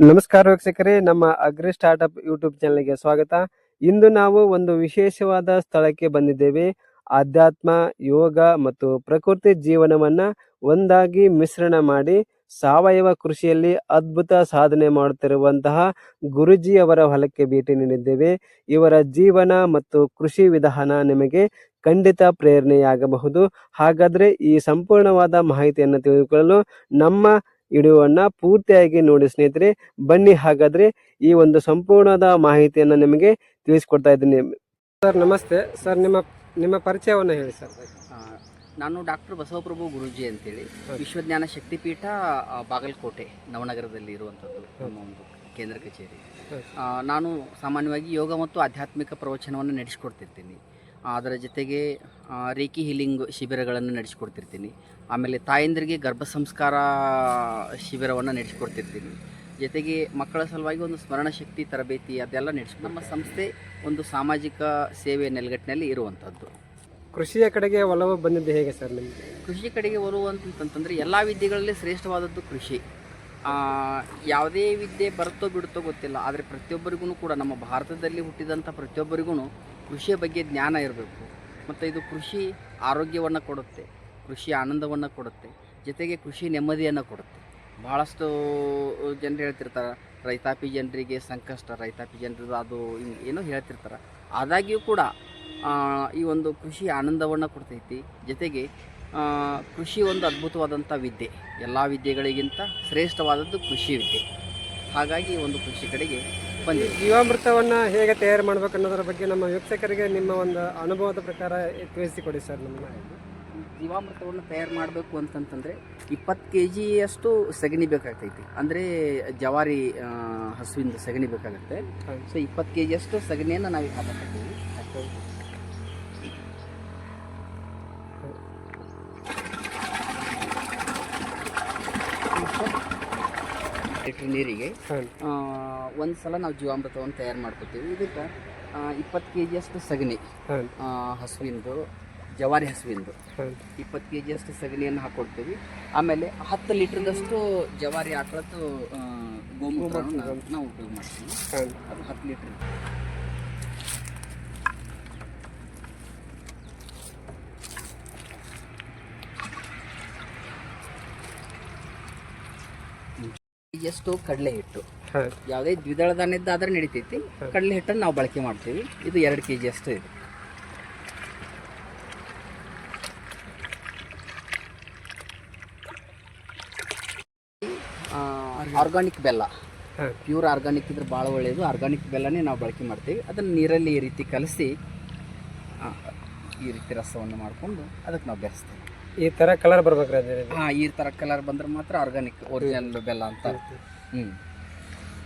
ನಮಸ್ಕಾರ ವೀಕ್ಷಕರೇ, ನಮ್ಮ ಅಗ್ರಿ ಸ್ಟಾರ್ಟ್ಅಪ್ ಯೂಟ್ಯೂಬ್ ಚಾನಲ್ಗೆ ಸ್ವಾಗತ. ಇಂದು ನಾವು ಒಂದು ವಿಶೇಷವಾದ ಸ್ಥಳಕ್ಕೆ ಬಂದಿದ್ದೇವೆ. ಆಧ್ಯಾತ್ಮ, ಯೋಗ ಮತ್ತು ಪ್ರಕೃತಿ ಜೀವನವನ್ನ ಒಂದಾಗಿ ಮಿಶ್ರಣ ಮಾಡಿ ಸಾವಯವ ಕೃಷಿಯಲ್ಲಿ ಅದ್ಭುತ ಸಾಧನೆ ಮಾಡುತ್ತಿರುವಂತಹ ಗುರುಜಿಯವರ ಹೊಲಕ್ಕೆ ಭೇಟಿ ನೀಡಿದ್ದೇವೆ. ಇವರ ಜೀವನ ಮತ್ತು ಕೃಷಿ ವಿಧಾನ ನಿಮಗೆ ಖಂಡಿತ ಪ್ರೇರಣೆಯಾಗಬಹುದು. ಹಾಗಾದ್ರೆ ಈ ಸಂಪೂರ್ಣವಾದ ಮಾಹಿತಿಯನ್ನು ತಿಳಿದುಕೊಳ್ಳಲು ನಮ್ಮ ವಿಡಿಯೋವನ್ನ ಪೂರ್ತಿಯಾಗಿ ನೋಡಿ ಸ್ನೇಹಿತರೆ. ಬನ್ನಿ ಹಾಗಾದ್ರೆ ಈ ಒಂದು ಸಂಪೂರ್ಣದ ಮಾಹಿತಿಯನ್ನು ನಿಮಗೆ ತಿಳಿಸ್ಕೊಡ್ತಾ ಇದ್ದೀನಿ. ಸರ್ ನಮಸ್ತೆ. ಸರ್ ನಿಮ್ಮ ಪರಿಚಯವನ್ನು ಹೇಳಿ ಸರ್. ನಾನು ಡಾಕ್ಟರ್ ಬಸವಪ್ರಭು ಗುರೂಜಿ ಅಂತೇಳಿ, ವಿಶ್ವಜ್ಞಾನ ಶಕ್ತಿಪೀಠ ಬಾಗಲಕೋಟೆ ನವನಗರದಲ್ಲಿ ಇರುವಂಥದ್ದು ನಮ್ಮ ಒಂದು ಕೇಂದ್ರ ಕಚೇರಿ. ನಾನು ಸಾಮಾನ್ಯವಾಗಿ ಯೋಗ ಮತ್ತು ಆಧ್ಯಾತ್ಮಿಕ ಪ್ರವಚನವನ್ನು ನಡೆಸಿಕೊಡ್ತಿರ್ತೀನಿ. ಅದರ ಜೊತೆಗೆ ರೇಖಿ ಹೀಲಿಂಗ್ ಶಿಬಿರಗಳನ್ನು ನಡೆಸಿಕೊಡ್ತಿರ್ತೀನಿ. ಆಮೇಲೆ ತಾಯಂದಿರಿಗೆ ಗರ್ಭ ಸಂಸ್ಕಾರ ಶಿಬಿರವನ್ನು ನಡೆಸಿಕೊಡ್ತಿರ್ತೀನಿ. ಜೊತೆಗೆ ಮಕ್ಕಳ ಸಲುವಾಗಿ ಒಂದು ಸ್ಮರಣ ಶಕ್ತಿ ತರಬೇತಿ ಅದೆಲ್ಲ ನಮ್ಮ ಸಂಸ್ಥೆ ಒಂದು ಸಾಮಾಜಿಕ ಸೇವೆ ನೆಲೆಗಟ್ಟಿನಲ್ಲಿ ಇರುವಂಥದ್ದು. ಕೃಷಿಯ ಕಡೆಗೆ ಒಲವು ಬಂದಿದ್ದು ಹೇಗೆ ಸರ್ ನಿಮಗೆ? ಕೃಷಿ ಕಡೆಗೆ ಬರುವಂತಂತಂದರೆ ಎಲ್ಲ ವಿದ್ಯೆಗಳಲ್ಲಿ ಶ್ರೇಷ್ಠವಾದದ್ದು ಕೃಷಿ. ಯಾವುದೇ ವಿದ್ಯೆ ಬರುತ್ತೋ ಬಿಡುತ್ತೋ ಗೊತ್ತಿಲ್ಲ, ಆದರೆ ಪ್ರತಿಯೊಬ್ಬರಿಗೂ ಕೂಡ ನಮ್ಮ ಭಾರತದಲ್ಲಿ ಹುಟ್ಟಿದಂಥ ಪ್ರತಿಯೊಬ್ಬರಿಗೂ ಕೃಷಿಯ ಬಗ್ಗೆ ಜ್ಞಾನ ಇರಬೇಕು. ಮತ್ತು ಇದು ಕೃಷಿ ಆರೋಗ್ಯವನ್ನು ಕೊಡುತ್ತೆ, ಕೃಷಿ ಆನಂದವನ್ನು ಕೊಡುತ್ತೆ, ಜೊತೆಗೆ ಕೃಷಿ ನೆಮ್ಮದಿಯನ್ನು ಕೊಡುತ್ತೆ. ಭಾಳಷ್ಟು ಜನರು ಹೇಳ್ತಿರ್ತಾರೆ ರೈತಾಪಿ ಜನರಿಗೆ ಸಂಕಷ್ಟ, ರೈತಾಪಿ ಜನರು ಅದು ಏನೋ ಹೇಳ್ತಿರ್ತಾರೆ. ಆದಾಗ್ಯೂ ಕೂಡ ಈ ಒಂದು ಕೃಷಿ ಆನಂದವನ್ನು ಕೊಡ್ತೈತಿ. ಜೊತೆಗೆ ಕೃಷಿ ಒಂದು ಅದ್ಭುತವಾದಂಥ ವಿದ್ಯೆ, ಎಲ್ಲ ವಿದ್ಯೆಗಳಿಗಿಂತ ಶ್ರೇಷ್ಠವಾದದ್ದು ಕೃಷಿ ವಿದ್ಯೆ. ಹಾಗಾಗಿ ಒಂದು ಕೃಷಿ ಕಡೆಗೆ ಬಂದಿದೆ. ಜೀವಾಮೃತವನ್ನು ಹೇಗೆ ತಯಾರು ಮಾಡಬೇಕು ಅನ್ನೋದ್ರ ಬಗ್ಗೆ ನಮ್ಮ ವೀಕ್ಷಕರಿಗೆ ನಿಮ್ಮ ಒಂದು ಅನುಭವದ ಪ್ರಕಾರ ತಿಳಿಸಿಕೊಡಿ ಸರ್. ನಮ್ಮ ಜೀವಾಮೃತವನ್ನು ತಯಾರು ಮಾಡಬೇಕು ಅಂತಂತಂದರೆ 20 kg ಸಗಣಿ ಬೇಕಾಗ್ತೈತಿ. ಅಂದರೆ ಜವಾರಿ ಹಸುವಿಂದ ಸಗಣಿ ಬೇಕಾಗುತ್ತೆ. ಸೊ 20 kg ಸಗಣಿಯನ್ನು ನಾವು ಹಾಕತ್ತೀವಿ. ಲೀಟ್ರ್ ನೀರಿಗೆ ಒಂದು ಸಲ ನಾವು ಜೀವಾಮೃತವನ್ನು ತಯಾರು ಮಾಡ್ಕೊತೀವಿ. ಇದಕ್ಕೆ 20 kg ಸಗಣಿ ಹಸುವಿಂದು, ಜವಾರಿ ಹಸುವಿಂದು 20 kg ಸಗಣಿಯನ್ನು ಹಾಕ್ಕೊಡ್ತೀವಿ. ಆಮೇಲೆ 10 ಲೀಟ್ರದಷ್ಟು ಜವಾರಿ ಆಕಳದ್ದು ಗೋಮೂತ್ರವನ್ನು ನಾವು ಉಪಯೋಗ ಮಾಡ್ತೀವಿ. ಅದು 10 ಲೀಟ್ರ್. ಎಷ್ಟು ಕಡಲೆ ಹಿಟ್ಟು, ಯಾವುದೇ ದ್ವಿದಳ ಧಾನ್ಯದ್ದಾದ್ರೆ ನಡಿತೈತಿ. ಕಡಲೆ ಹಿಟ್ಟನ್ನು ನಾವು ಬಳಕೆ ಮಾಡ್ತೀವಿ. ಇದು 2 kg ಅಷ್ಟು ಇದೆ. ಆರ್ಗಾನಿಕ್ ಬೆಲ್ಲ, ಪ್ಯೂರ್ ಆರ್ಗಾನಿಕ್ ಇದ್ರೆ ಭಾಳ ಒಳ್ಳೆಯದು. ಆರ್ಗಾನಿಕ್ ಬೆಲ್ಲನೇ ನಾವು ಬಳಕೆ ಮಾಡ್ತೀವಿ. ಅದನ್ನು ನೀರಲ್ಲಿ ಈ ರೀತಿ ಕಲಸಿ ಈ ರೀತಿ ರಸವನ್ನು ಮಾಡಿಕೊಂಡು ಅದಕ್ಕೆ ನಾವು ಬೆರೆಸ್ತೀವಿ. ಈ ಥರ ಕಲರ್ ಬರ್ಬೇಕ್ರಿ? ಈ ಥರ ಕಲರ್ ಬಂದ್ರೆ ಮಾತ್ರ ಆರ್ಗಾನಿಕ್ ಒರಿಜಿನಲ್ ಬೆಲ್ಲ ಅಂತ.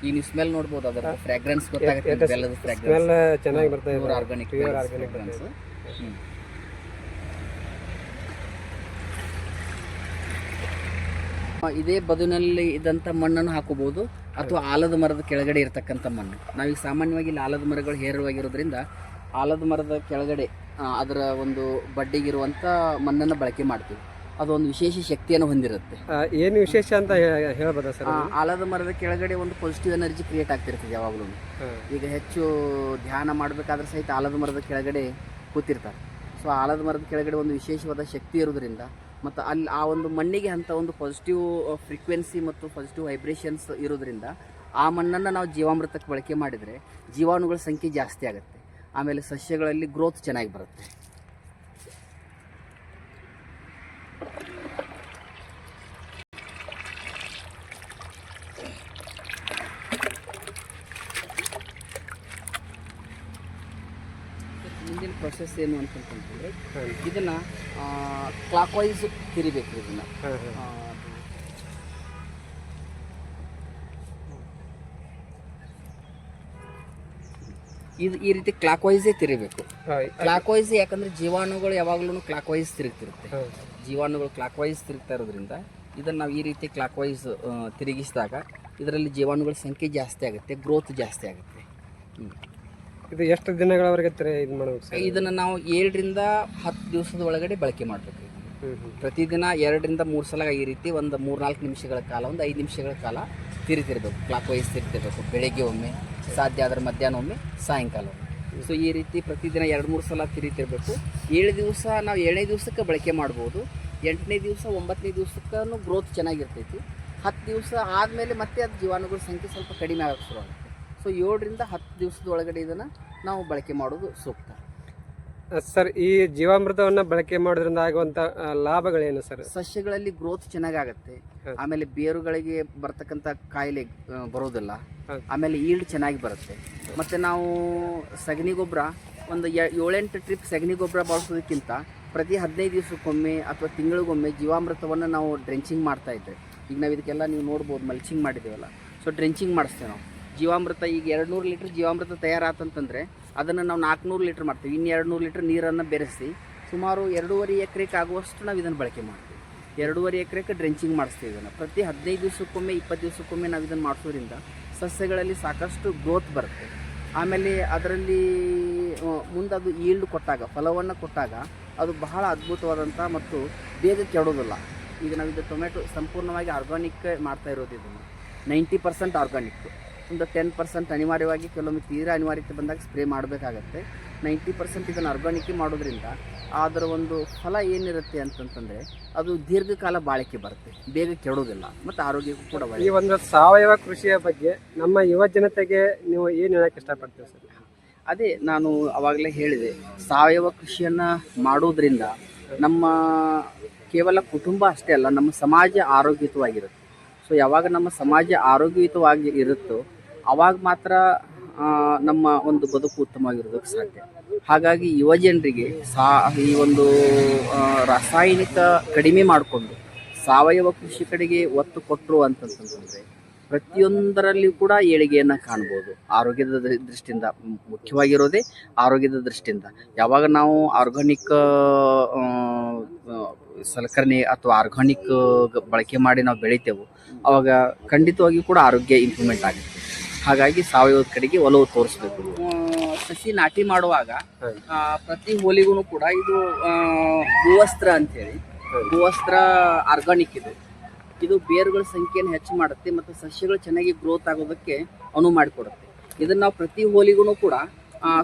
ಈಗ ನೀವು ಸ್ಮೆಲ್ ನೋಡ್ಬೋದು, ಅದರ ಫ್ರಾಗ್ರೆನ್ಸ್ ಗೊತ್ತಾಗುತ್ತೆ. ಬೆಲ್ಲದ ಫ್ರಾಗ್ರೆನ್ಸ್ ಚೆನ್ನಾಗಿ ಬರ್ತದೆ. Organic fragrance. ಇದೇ ಬದುನಲ್ಲಿ ಇದ್ದಂಥ ಮಣ್ಣನ್ನು ಹಾಕೋಬಹುದು, ಅಥವಾ ಆಲದ ಮರದ ಕೆಳಗಡೆ ಇರತಕ್ಕಂಥ ಮಣ್ಣು. ನಾವೀಗ ಸಾಮಾನ್ಯವಾಗಿ ಇಲ್ಲಿ ಆಲದ ಮರಗಳು ಹೇರವಾಗಿರೋದ್ರಿಂದ ಆಲದ ಮರದ ಕೆಳಗಡೆ ಅದರ ಒಂದು ಬಡ್ಡಿಗಿರುವಂಥ ಮಣ್ಣನ್ನು ಬಳಕೆ ಮಾಡ್ತೀವಿ. ಅದೊಂದು ವಿಶೇಷ ಶಕ್ತಿಯನ್ನು ಹೊಂದಿರುತ್ತೆ. ಏನು ವಿಶೇಷ ಅಂತ ಹೇಳ್ಬೋದಾ ಸರ್? ಆಲದ ಮರದ ಕೆಳಗಡೆ ಒಂದು ಪಾಸಿಟಿವ್ ಎನರ್ಜಿ ಕ್ರಿಯೇಟ್ ಆಗ್ತಿರ್ತದೆ ಯಾವಾಗಲೂ. ಈಗ ಹೆಚ್ಚು ಧ್ಯಾನ ಮಾಡಬೇಕಾದ್ರೆ ಸಹಿತ ಆಲದ ಮರದ ಕೆಳಗಡೆ ಕೂತಿರ್ತಾರೆ. ಸೊ ಆಲದ ಮರದ ಕೆಳಗಡೆ ಒಂದು ವಿಶೇಷವಾದ ಶಕ್ತಿ ಇರೋದ್ರಿಂದ, ಮತ್ತು ಅಲ್ಲಿ ಆ ಒಂದು ಮಣ್ಣಿಗೆ ಅಂಥ ಒಂದು ಪಾಸಿಟಿವ್ ಫ್ರೀಕ್ವೆನ್ಸಿ ಮತ್ತು ಪಾಸಿಟಿವ್ ವೈಬ್ರೇಷನ್ಸ್ ಇರೋದ್ರಿಂದ ಆ ಮಣ್ಣನ್ನು ನಾವು ಜೀವಾಮೃತಕ್ಕೆ ಬಳಕೆ ಮಾಡಿದರೆ ಜೀವಾಣುಗಳ ಸಂಖ್ಯೆ ಜಾಸ್ತಿ ಆಗುತ್ತೆ. ಆಮೇಲೆ ಸಸ್ಯಗಳಲ್ಲಿ ಗ್ರೋತ್ ಚೆನ್ನಾಗಿ ಬರುತ್ತೆ. ಮುಂದಿನ ಪ್ರೊಸೆಸ್ ಏನು ಅಂತಂತಂದರೆ, ಇದನ್ನು ಕ್ಲಾಕ್ ವೈಸ್ ತಿರಿಬೇಕು. ಇದನ್ನು ಈ ರೀತಿ ಕ್ಲಾಕ್ ವೈಸೇ ತಿರಿಬೇಕು. ಕ್ಲಾಕ್ ವೈಸ್ ಯಾಕಂದರೆ ಜೀವಾಣುಗಳು ಯಾವಾಗಲೂ ಕ್ಲಾಕ್ ವೈಸ್ ತಿರುಗ್ತಿರುತ್ತೆ. ಜೀವಾಣುಗಳು ಕ್ಲಾಕ್ ವೈಸ್ ತಿರುಗ್ತಾ ಇರೋದ್ರಿಂದ ಇದನ್ನು ನಾವು ಈ ರೀತಿ ಕ್ಲಾಕ್ ವೈಸ್ ತಿರುಗಿಸಿದಾಗ ಇದರಲ್ಲಿ ಜೀವಾಣುಗಳ ಸಂಖ್ಯೆ ಜಾಸ್ತಿ ಆಗುತ್ತೆ, ಗ್ರೋತ್ ಜಾಸ್ತಿ ಆಗುತ್ತೆ. ಇದು ಎಷ್ಟು ದಿನಗಳವರೆಗೆ ಇದು ಮಾಡಬೇಕು? ಇದನ್ನು ನಾವು 7 ರಿಂದ 10 ದಿವಸದ ಒಳಗಡೆ ಬಳಕೆ ಮಾಡಬೇಕು. ಪ್ರತಿದಿನ 2-3 ಸಲ ಈ ರೀತಿ ಒಂದು 3-4 ನಿಮಿಷಗಳ ಕಾಲ, ಒಂದು 5 ನಿಮಿಷಗಳ ಕಾಲ ತಿರುತಿರ್ಬೇಕು. Clock wise ತಿರುತಿರ್ಬೇಕು. ಬೆಳಗ್ಗೆ ಒಮ್ಮೆ, ಸಾಧ್ಯ ಆದರೆ ಮಧ್ಯಾಹ್ನ ಒಮ್ಮೆ, ಸಾಯಂಕಾಲ ಒಮ್ಮೆ. ಸೊ ಈ ರೀತಿ ಪ್ರತಿದಿನ 2-3 ಸಲ ತಿರುತಿರ್ಬೇಕು. 7 ದಿವಸ ನಾವು 7ನೇ ದಿವಸಕ್ಕೆ ಬಳಕೆ ಮಾಡ್ಬೋದು. 8ನೇ ದಿವಸ 9ನೇ ದಿವಸಕ್ಕೂ ಗ್ರೋತ್ ಚೆನ್ನಾಗಿರ್ತೈತಿ. 10 ದಿವಸ ಆದಮೇಲೆ ಮತ್ತೆ ಅದು ಜೀವಾಣುಗಳ ಸಂಖ್ಯೆ ಸ್ವಲ್ಪ ಕಡಿಮೆ ಆಗೋಕ್ಕೆ ಶುರು ಆಗುತ್ತೆ. ಸೊ 7ರಿಂದ 10 ದಿವಸದ ಒಳಗಡೆ ಇದನ್ನು ನಾವು ಬಳಕೆ ಮಾಡೋದು ಸೂಕ್ತ. ಸರ್, ಈ ಜೀವಾಮೃತವನ್ನು ಬಳಕೆ ಮಾಡೋದ್ರಿಂದ ಆಗುವಂಥ ಲಾಭಗಳೇನು ಸರ್? ಸಸ್ಯಗಳಲ್ಲಿ ಗ್ರೋತ್ ಚೆನ್ನಾಗಾಗತ್ತೆ. ಆಮೇಲೆ ಬೇರುಗಳಿಗೆ ಬರ್ತಕ್ಕಂಥ ಕಾಯಿಲೆ ಬರೋದಿಲ್ಲ. ಆಮೇಲೆ ಈಲ್ಡ್ ಚೆನ್ನಾಗಿ ಬರುತ್ತೆ. ಮತ್ತು ನಾವು ಸಗಣಿ ಗೊಬ್ಬರ ಒಂದು 7-8 ಟ್ರಿಪ್ ಸಗಣಿ ಗೊಬ್ಬರ ಬಳಸೋದಕ್ಕಿಂತ ಪ್ರತಿ 15 ದಿವಸಕ್ಕೊಮ್ಮೆ ಅಥವಾ ತಿಂಗಳಿಗೊಮ್ಮೆ ಜೀವಾಮೃತವನ್ನು ನಾವು ಡ್ರೆಂಚಿಂಗ್ ಮಾಡ್ತಾಯಿದ್ದೆ. ಈಗ ನಾವು ಇದಕ್ಕೆಲ್ಲ ನೀವು ನೋಡ್ಬೋದು, ಮಲ್ಚಿಂಗ್ ಮಾಡಿದ್ದೀವಲ್ಲ. ಸೊ ಡ್ರೆಂಚಿಂಗ್ ಮಾಡಿಸ್ತೇವೆ ನಾವು. ಜೀವಾಮೃತ ಈಗ 200 ಲೀಟ್ರ್ ಜೀವಾಮೃತ ತಯಾರಾತಂತಂದರೆ ಅದನ್ನು ನಾವು 400 ಲೀಟ್ರ್ ಮಾಡ್ತೀವಿ. ಇನ್ನು 200 ಲೀಟ್ರ್ ನೀರನ್ನು ಬೆರೆಸಿ ಸುಮಾರು 2.5 ಎಕರೆಗೆ ಆಗುವಷ್ಟು ನಾವು ಇದನ್ನು ಬಳಕೆ ಮಾಡ್ತೀವಿ. 2.5 ಎಕರೆಗೆ ಡ್ರೆಂಚಿಂಗ್ ಮಾಡಿಸ್ತೀವಿ. ಇದನ್ನು ಪ್ರತಿ 15 ದಿವಸಕ್ಕೊಮ್ಮೆ 20 ದಿವಸಕ್ಕೊಮ್ಮೆ ನಾವು ಇದನ್ನು ಮಾಡಿಸೋದ್ರಿಂದ ಸಸ್ಯಗಳಲ್ಲಿ ಸಾಕಷ್ಟು ಗ್ರೋತ್ ಬರುತ್ತೆ. ಆಮೇಲೆ ಅದರಲ್ಲಿ ಮುಂದೆ ಅದು ಈಲ್ಡ್ ಕೊಟ್ಟಾಗ, ಫಲವನ್ನು ಕೊಟ್ಟಾಗ ಅದು ಬಹಳ ಅದ್ಭುತವಾದಂಥ ಮತ್ತು ಬೇಗ ಕೆಡೋದಿಲ್ಲ. ಈಗ ನಾವು ಇದು ಟೊಮೆಟೊ ಸಂಪೂರ್ಣವಾಗಿ ಆರ್ಗಾನಿಕ್ ಮಾಡ್ತಾ ಇರೋದು. ಇದನ್ನು 90% ಆರ್ಗಾನಿಕ್. ಒಂದು 10% ಅನಿವಾರ್ಯವಾಗಿ ಕೆಲವೊಮ್ಮೆ ತೀರಾ ಅನಿವಾರ್ಯತೆ ಬಂದಾಗ ಸ್ಪ್ರೇ ಮಾಡಬೇಕಾಗತ್ತೆ. 90% ಇದನ್ನು ಆರ್ಗಾನಿಕ್ ಮಾಡೋದ್ರಿಂದ ಅದರ ಒಂದು ಫಲ ಏನಿರುತ್ತೆ ಅಂತಂತಂದರೆ ಅದು ದೀರ್ಘಕಾಲ ಬಾಳಿಕೆ ಬರುತ್ತೆ, ಬೇಗ ಕೆಡೋದಿಲ್ಲ ಮತ್ತು ಆರೋಗ್ಯಕ್ಕೂ ಕೂಡ ಈ ಒಂದು ಸಾವಯವ ಕೃಷಿಯ ಬಗ್ಗೆ ನಮ್ಮ ಯುವ ಜನತೆಗೆ ನೀವು ಏನು ಹೇಳಕ್ಕೆ ಇಷ್ಟಪಡ್ತೀವಿ ಸರ್? ಅದೇ ನಾನು ಆವಾಗಲೇ ಹೇಳಿದೆ, ಸಾವಯವ ಕೃಷಿಯನ್ನು ಮಾಡೋದ್ರಿಂದ ನಮ್ಮ ಕೇವಲ ಕುಟುಂಬ ಅಷ್ಟೇ ಅಲ್ಲ, ನಮ್ಮ ಸಮಾಜ ಆರೋಗ್ಯಯುತವಾಗಿರುತ್ತೆ. ಸೊ ಯಾವಾಗ ನಮ್ಮ ಸಮಾಜ ಆರೋಗ್ಯಯುತವಾಗಿ ಇರುತ್ತೋ ಆವಾಗ ಮಾತ್ರ ನಮ್ಮ ಒಂದು ಬದುಕು ಉತ್ತಮವಾಗಿರೋದಕ್ಕೆ ಸಾಧ್ಯ. ಹಾಗಾಗಿ ಯುವ ಜನರಿಗೆ ಈ ಒಂದು ರಾಸಾಯನಿಕ ಕಡಿಮೆ ಮಾಡಿಕೊಂಡು ಸಾವಯವ ಕೃಷಿ ಕಡೆಗೆ ಒತ್ತು ಕೊಟ್ಟರು ಅಂತಂತಂದರೆ ಪ್ರತಿಯೊಂದರಲ್ಲಿಯೂ ಕೂಡ ಏಳಿಗೆಯನ್ನು ಕಾಣ್ಬೋದು. ಆರೋಗ್ಯದ ದೃಷ್ಟಿಯಿಂದ ಮುಖ್ಯವಾಗಿರೋದೇ ಆರೋಗ್ಯದ ದೃಷ್ಟಿಯಿಂದ. ಯಾವಾಗ ನಾವು ಆರ್ಗಾನಿಕ್ ಸಲಕರಣೆ ಅಥವಾ ಆರ್ಗಾನಿಕ್ ಬಳಕೆ ಮಾಡಿ ನಾವು ಬೆಳಿತೇವೆ, ಆವಾಗ ಖಂಡಿತವಾಗಿಯೂ ಕೂಡ ಆರೋಗ್ಯ ಇಂಪ್ರೂವ್ಮೆಂಟ್ ಆಗುತ್ತೆ. ಹಾಗಾಗಿ ಸಾವಯವದ ಕಡೆಗೆ ಒಲವು ತೋರಿಸ್ಬೇಕು. ಸಸಿ ನಾಟಿ ಮಾಡುವಾಗ ಪ್ರತಿ ಹೋಲಿಗೂ ಕೂಡ ಇದು ಭೂವಸ್ತ್ರ ಅಂತೇಳಿ, ಭೂವಸ್ತ್ರ ಆರ್ಗಾನಿಕ್ ಇದು ಬೇರುಗಳ ಸಂಖ್ಯೆಯನ್ನು ಹೆಚ್ಚು ಮಾಡುತ್ತೆ ಮತ್ತು ಸಸ್ಯಗಳು ಚೆನ್ನಾಗಿ ಗ್ರೋತ್ ಆಗೋದಕ್ಕೆ ಅನುವು ಮಾಡಿಕೊಡುತ್ತೆ. ಇದನ್ನು ನಾವು ಪ್ರತಿ ಹೋಲಿಗೂ ಕೂಡ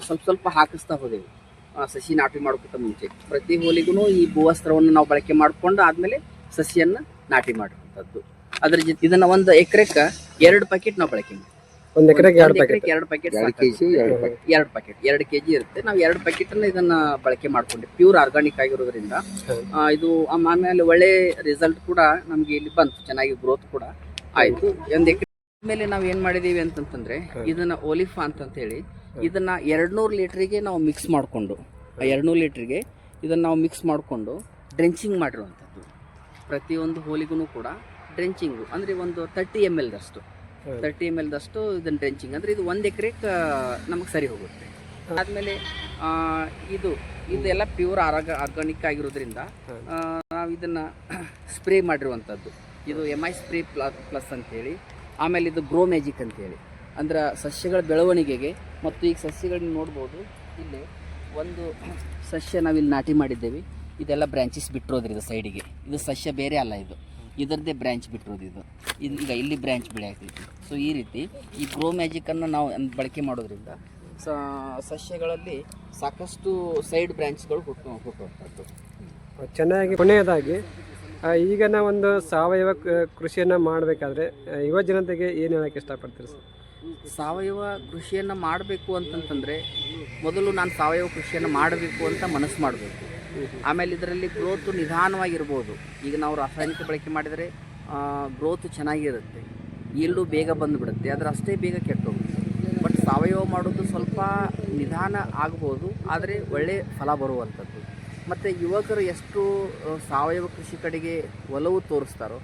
ಸ್ವಲ್ಪ ಸ್ವಲ್ಪ ಹಾಕಿಸ್ತಾ ಹೋದೆವು. ಸಸಿ ನಾಟಿ ಮಾಡೋಕ್ಕಿಂತ ಮುಂಚೆ ಪ್ರತಿ ಹೋಲಿಗೂ ಈ ಭೂವಸ್ತ್ರವನ್ನು ನಾವು ಬಳಕೆ ಮಾಡಿಕೊಂಡು ಆದಮೇಲೆ ಸಸಿಯನ್ನು ನಾಟಿ ಮಾಡುವಂಥದ್ದು. ಅದ್ರ ಜೊತೆ ಇದನ್ನು 1 ಎಕರೆಗೆ 2 ಪ್ಯಾಕೆಟ್ ನಾವು ಬಳಕೆ ಮಾಡ್ತೀವಿ. 1 ಎಕರೆಗೆ 2 ಪ್ಯಾಕೆಟ್ 2 ಪ್ಯಾಕೆಟ್ 2 ಕೆಜಿ ಇರುತ್ತೆ. ನಾವು 2 ಪ್ಯಾಕೆಟನ್ನು ಇದನ್ನು ಬಳಕೆ ಮಾಡ್ಕೊಂಡ್ವಿ. ಪ್ಯೂರ್ ಆರ್ಗಾನಿಕ್ ಆಗಿರೋದ್ರಿಂದ ಇದು ಆಮೇಲೆ ಒಳ್ಳೆ ರಿಸಲ್ಟ್ ಕೂಡ ನಮಗೆ ಇಲ್ಲಿ ಬಂತು, ಚೆನ್ನಾಗಿ ಗ್ರೋತ್ ಕೂಡ ಆಯಿತು. 1 ಎಕರೆ ಮೇಲೆ ನಾವು ಏನು ಮಾಡಿದ್ದೀವಿ ಅಂತಂತಂದರೆ ಇದನ್ನು ಓಲಿಫಾ ಅಂತಂತೇಳಿ ಇದನ್ನು 200 ಲೀಟ್ರಿಗೆ ನಾವು ಮಿಕ್ಸ್ ಮಾಡಿಕೊಂಡು 200 ಲೀಟ್ರಿಗೆ ಇದನ್ನು ನಾವು ಮಿಕ್ಸ್ ಮಾಡಿಕೊಂಡು ಡ್ರೆಂಚಿಂಗ್ ಮಾಡಿರುವಂಥದ್ದು. ಪ್ರತಿಯೊಂದು ಹೋಲಿಗೂ ಕೂಡ ಡ್ರೆಂಚಿಂಗು ಅಂದರೆ ಒಂದು 30 ml ದಷ್ಟು 30 ml ದಷ್ಟು ಇದನ್ನು ಡ್ರೆಂಚಿಂಗ್ ಅಂದರೆ ಇದು 1 ಎಕರೆಗೆ ನಮಗೆ ಸರಿ ಹೋಗುತ್ತೆ. ಆದಮೇಲೆ ಇದೆಲ್ಲ ಪ್ಯೂರ್ ಆರ್ಗಾನಿಕ್ ಆಗಿರೋದ್ರಿಂದ ನಾವು ಇದನ್ನು ಸ್ಪ್ರೇ ಮಾಡಿರುವಂಥದ್ದು. ಇದು MI ಸ್ಪ್ರೇ ಪ್ಲಸ್ ಅಂತೇಳಿ, ಆಮೇಲೆ ಇದು ಗ್ರೋ ಮ್ಯಾಜಿಕ್ ಅಂತೇಳಿ, ಅಂದ್ರೆ ಸಸ್ಯಗಳ ಬೆಳವಣಿಗೆಗೆ. ಮತ್ತು ಈಗ ಸಸ್ಯಗಳನ್ನ ನೋಡ್ಬೋದು, ಇಲ್ಲಿ ಒಂದು ಸಸ್ಯ ನಾವಿಲ್ಲಿ ನಾಟಿ ಮಾಡಿದ್ದೇವೆ. ಇದೆಲ್ಲ ಬ್ರ್ಯಾಂಚಸ್ ಬಿಟ್ಟಿರೋದ್ರಿ ಇದು ಸೈಡಿಗೆ. ಇದು ಸಸ್ಯ ಬೇರೆ ಅಲ್ಲ, ಇದರದ್ದೇ ಬ್ರ್ಯಾಂಚ್ ಬಿಟ್ಟಿರೋದು. ಈಗ ಇಲ್ಲಿ ಬ್ರ್ಯಾಂಚ್ ಬೆಳೆಯಾಗ್ತೈತಿ. ಸೊ ಈ ರೀತಿ ಈ ಗ್ರೋ ಮ್ಯಾಜಿಕನ್ನು ನಾವು ಬಳಕೆ ಮಾಡೋದ್ರಿಂದ ಸಸ್ಯಗಳಲ್ಲಿ ಸಾಕಷ್ಟು ಸೈಡ್ ಬ್ರ್ಯಾಂಚ್ಗಳು ಹುಟ್ಟುವಂಥದ್ದು. ಚೆನ್ನಾಗಿ. ಕೊನೆಯದಾಗಿ ಈಗ ನಾವು ಒಂದು ಸಾವಯವ ಕೃಷಿಯನ್ನು ಮಾಡಬೇಕಾದ್ರೆ ಯುವ ಜನತೆಗೆ ಏನು ಹೇಳೋಕ್ಕೆ ಇಷ್ಟಪಡ್ತೀರಿ ಸರ್? ಸಾವಯವ ಕೃಷಿಯನ್ನು ಮಾಡಬೇಕು ಅಂತಂತಂದರೆ ಮೊದಲು ನಾನು ಸಾವಯವ ಕೃಷಿಯನ್ನು ಮಾಡಬೇಕು ಅಂತ ಮನಸ್ಸು ಮಾಡಬೇಕು. ಆಮೇಲೆ ಇದರಲ್ಲಿ ಗ್ರೋತು ನಿಧಾನವಾಗಿರ್ಬೋದು. ಈಗ ನಾವು ರಾಸಾಯನಿಕ ಬಳಕೆ ಮಾಡಿದರೆ ಗ್ರೋತು ಚೆನ್ನಾಗಿರುತ್ತೆ, ಈಲ್ಡು ಬೇಗ ಬಂದುಬಿಡುತ್ತೆ, ಆದರೆ ಅಷ್ಟೇ ಬೇಗ ಕೆಟ್ಟೋಗುತ್ತೆ. ಬಟ್ ಸಾವಯವ ಮಾಡೋದು ಸ್ವಲ್ಪ ನಿಧಾನ ಆಗ್ಬೋದು, ಆದರೆ ಒಳ್ಳೆಯ ಫಲ ಬರುವಂಥದ್ದು. ಮತ್ತು ಯುವಕರು ಎಷ್ಟು ಸಾವಯವ ಕೃಷಿ ಕಡೆಗೆ ಒಲವು ತೋರಿಸ್ತಾರೋ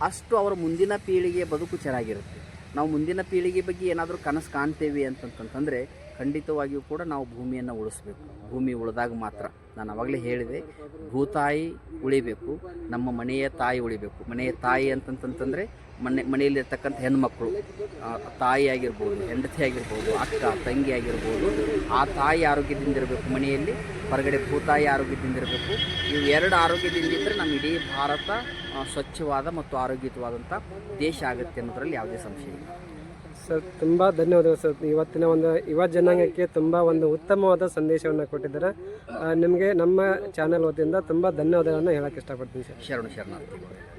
ಅಷ್ಟು ಅವರ ಮುಂದಿನ ಪೀಳಿಗೆ ಬದುಕು ಚೆನ್ನಾಗಿರುತ್ತೆ. ನಾವು ಮುಂದಿನ ಪೀಳಿಗೆ ಬಗ್ಗೆ ಏನಾದರೂ ಕನಸು ಕಾಣ್ತೇವೆ ಅಂತಂತಂದರೆ ಖಂಡಿತವಾಗಿಯೂ ಕೂಡ ನಾವು ಭೂಮಿಯನ್ನು ಉಳಿಸ್ಬೇಕು. ಭೂಮಿ ಉಳಿದಾಗ ಮಾತ್ರ ನಾನು ಆವಾಗಲೇ ಹೇಳಿದೆ, ಭೂತಾಯಿ ಉಳಿಬೇಕು, ನಮ್ಮ ಮನೆಯ ತಾಯಿ ಉಳಿಬೇಕು. ಮನೆಯ ತಾಯಿ ಅಂತಂತಂದರೆ ಮನೆಯಲ್ಲಿರ್ತಕ್ಕಂಥ ಹೆಣ್ಮಕ್ಳು, ತಾಯಿ ಆಗಿರ್ಬೋದು, ಹೆಂಡತಿ ಆಗಿರ್ಬೋದು, ಅಕ್ಕ ತಂಗಿ ಆಗಿರ್ಬೋದು, ಆ ತಾಯಿ ಆರೋಗ್ಯದಿಂದಿರಬೇಕು ಮನೆಯಲ್ಲಿ, ಹೊರಗಡೆ ಭೂತಾಯಿ ಆರೋಗ್ಯದಿಂದಿರಬೇಕು. ಇವು ಎರಡು ಆರೋಗ್ಯದಿಂದಿದ್ದರೆ ನಮ್ಮ ಇಡೀ ಭಾರತ ಸ್ವಚ್ಛವಾದ ಮತ್ತು ಆರೋಗ್ಯಯುತವಾದಂಥ ದೇಶ ಆಗುತ್ತೆ ಅನ್ನೋದರಲ್ಲಿ ಯಾವುದೇ ಸಂಶಯ ಇಲ್ಲ. ಸರ್ ತುಂಬ ಧನ್ಯವಾದಗಳು ಸರ್. ಇವತ್ತಿನ ಒಂದು ಯುವ ಜನಾಂಗಕ್ಕೆ ತುಂಬ ಒಂದು ಉತ್ತಮವಾದ ಸಂದೇಶವನ್ನು ಕೊಟ್ಟಿದ್ದಾರೆ. ನಿಮಗೆ ನಮ್ಮ ಚಾನೆಲ್ ವತಿಯಿಂದ ತುಂಬ ಧನ್ಯವಾದಗಳನ್ನು ಹೇಳೋಕ್ಕೆ ಇಷ್ಟಪಡ್ತೀನಿ ಸರ್. ಶರಣಾರ್ಥಿಗಳು.